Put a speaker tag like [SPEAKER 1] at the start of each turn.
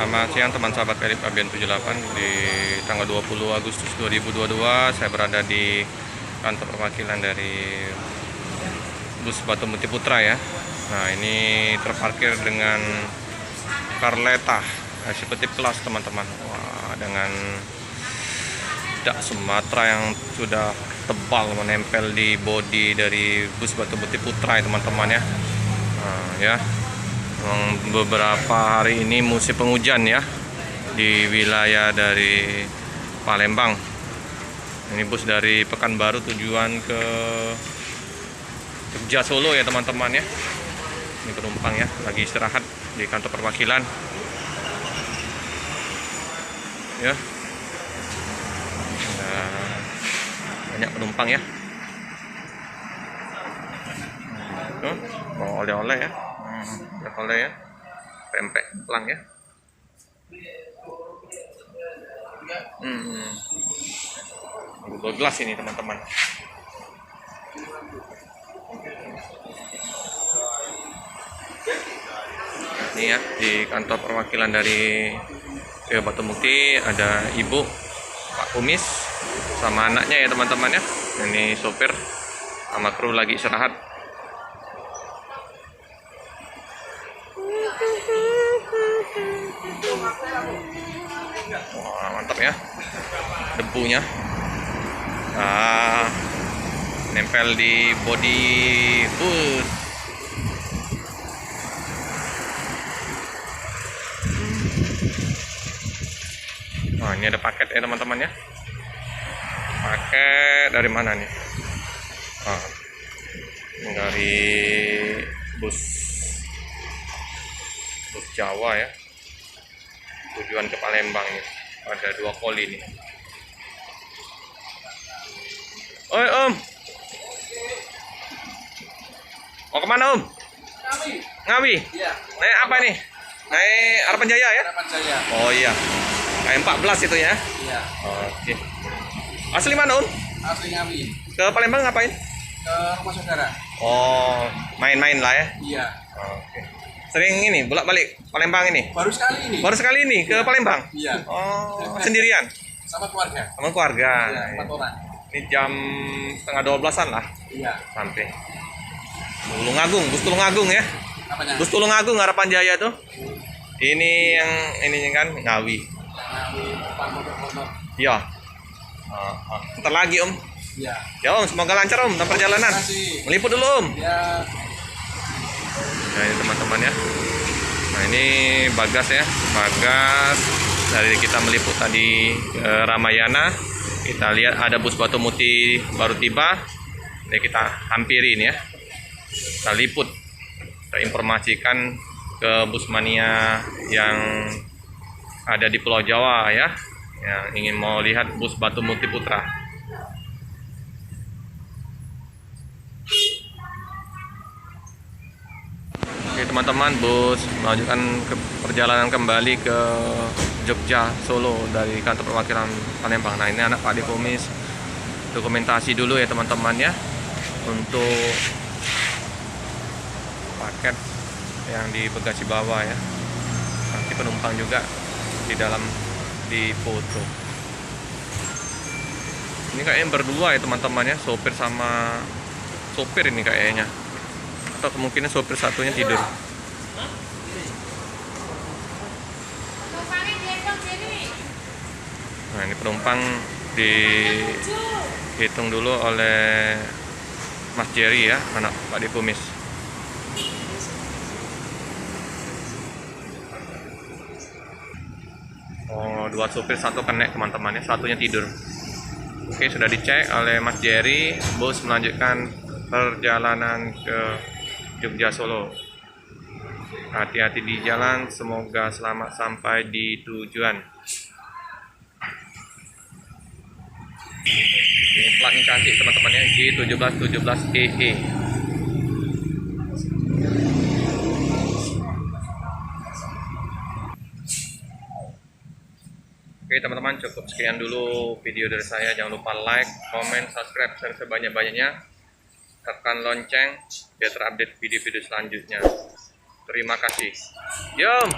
[SPEAKER 1] Selamat siang teman sahabat Karib Abian 78. Di tanggal 20 Agustus 2022 saya berada di kantor perwakilan dari bus Batu Muti Putra ya. Nah, ini terparkir dengan Carleta eksekutif kelas teman-teman. Wah, dengan dak Sumatera yang sudah tebal menempel di bodi dari bus Batu Muti Putra ya teman-teman ya. Nah, ya. Beberapa hari ini musim penghujan ya di wilayah dari Palembang. Ini bus dari Pekanbaru tujuan ke Jogja Solo ya teman-teman ya. Ini penumpang ya lagi istirahat di kantor perwakilan ya. Nah, banyak penumpang ya. Tuh, mau oleh-oleh ya. Oleh ya, pempek pelang ya. Google Glass ini teman-teman. Ini ya di kantor perwakilan dari Batu Muti ada ibu Pak Kumis sama anaknya ya teman-teman ya. Ini sopir sama kru lagi istirahat. Wah, mantap ya debunya, nempel di bodi bus. Nah, ini ada paket ya teman-teman ya. Paket dari mana nih? Dari bus Jawa ya, tujuan ke Palembang nih. Ada 2 koli nih. Oi Om, mau kemana Om? Ngawi.
[SPEAKER 2] Iya.
[SPEAKER 1] Naik apa nih? Naik Harapan Jaya ya?
[SPEAKER 2] Harapan Jaya.
[SPEAKER 1] Oh iya, kayak 14 itu ya?
[SPEAKER 2] Iya.
[SPEAKER 1] Oke. Asli mana Om?
[SPEAKER 2] Asli Ngawi.
[SPEAKER 1] Ke Palembang ngapain?
[SPEAKER 2] Ke rumah saudara.
[SPEAKER 1] Oh, main-main lah ya?
[SPEAKER 2] Iya.
[SPEAKER 1] Oke. Sering ini bolak-balik Palembang ini?
[SPEAKER 2] Baru sekali ini.
[SPEAKER 1] Baru sekali ini ke Palembang?
[SPEAKER 2] Iya.
[SPEAKER 1] Oh, sendirian?
[SPEAKER 2] Sama keluarga.
[SPEAKER 1] Sama keluarga.
[SPEAKER 2] Iya, 4 orang.
[SPEAKER 1] Ini jam setengah 12-an lah
[SPEAKER 2] Iya.
[SPEAKER 1] sampai. Tulungagung, bus Tulungagung ya?
[SPEAKER 2] Apanya?
[SPEAKER 1] Bus Tulungagung Harapan Jaya tuh. Ini yang ini kan Ngawi.
[SPEAKER 2] Ngawi, motor.
[SPEAKER 1] Iya. Ntar lagi Om.
[SPEAKER 2] Iya.
[SPEAKER 1] Ya Om, semoga lancar Om dalam perjalanan.
[SPEAKER 2] Terima kasih.
[SPEAKER 1] Meliput dulu Om.
[SPEAKER 2] Ya.
[SPEAKER 1] Nah ini teman-teman ya. Nah ini Bagas ya. Bagas dari kita meliput tadi ke Ramayana. Kita lihat ada bus Batu Muti baru tiba. Ini kita hampirin ya. Kita liput. Kita informasikan ke bus mania yang ada di Pulau Jawa ya. Yang ingin mau lihat bus Batu Muti Putra. Oke teman-teman, bus melanjutkan ke perjalanan kembali ke Jogja Solo dari kantor perwakilan Palembang. Nah ini anak Pak Adi Kumis dokumentasi dulu ya teman-teman ya untuk paket yang di bagasi bawah ya. Nanti penumpang juga di dalam di foto. Ini kayaknya berdua ya teman-teman ya, sopir sama sopir ini kayaknya. Atau kemungkinan sopir satunya tidur. Nah ini penumpang dihitung dulu oleh Mas Jerry ya, anak Pak Kumis. Oh, 2 sopir, 1 kenek teman-teman ya, satunya tidur. Oke, sudah dicek oleh Mas Jerry, bus melanjutkan perjalanan ke Jogja Solo. Hati-hati di jalan, semoga selamat sampai di tujuan. Ini platnya cantik teman-teman ya, G1717EE. Oke teman-teman, cukup sekian dulu video dari saya. Jangan lupa like, comment, subscribe, share sebanyak-banyaknya. Tekan lonceng biar terupdate video-video selanjutnya. Terima kasih. Yum.